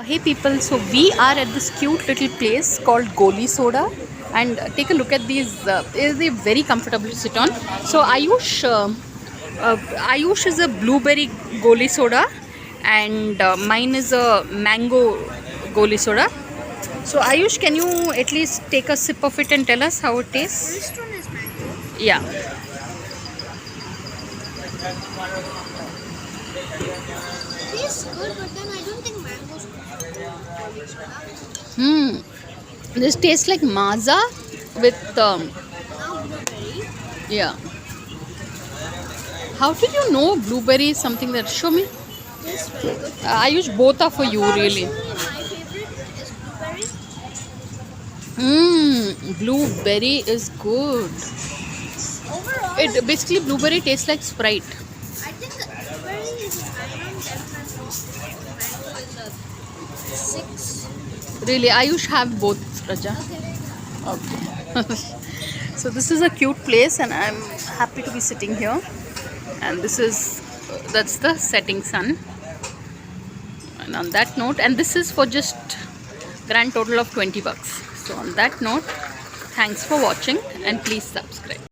Hey people, so we are at this cute little place called Goli soda, and take a look at these. They're very comfortable to sit on. So Ayush is a blueberry Goli soda, and mine is a mango Goli soda. So Ayush, can you at least take a sip of it and tell us how it tastes? First one is mango. Yeah. Tastes good, but then I don't think mango's This tastes like maza with now blueberry. yeah. How did you know blueberry is something that? Show me. Tastes very good. Ayush, both are for you, really. Personally, my favorite is blueberry. Blueberry is good. Overall, It basically blueberry tastes like Sprite. I think blueberry is a 9 on 10 and mango is a 6. Really, Ayush have both, Raja. Okay. Okay. So this is a cute place, and I'm happy to be sitting here. And that's the setting sun. And on that note, and this is for just grand total of $20. So on that note, thanks for watching, and please subscribe.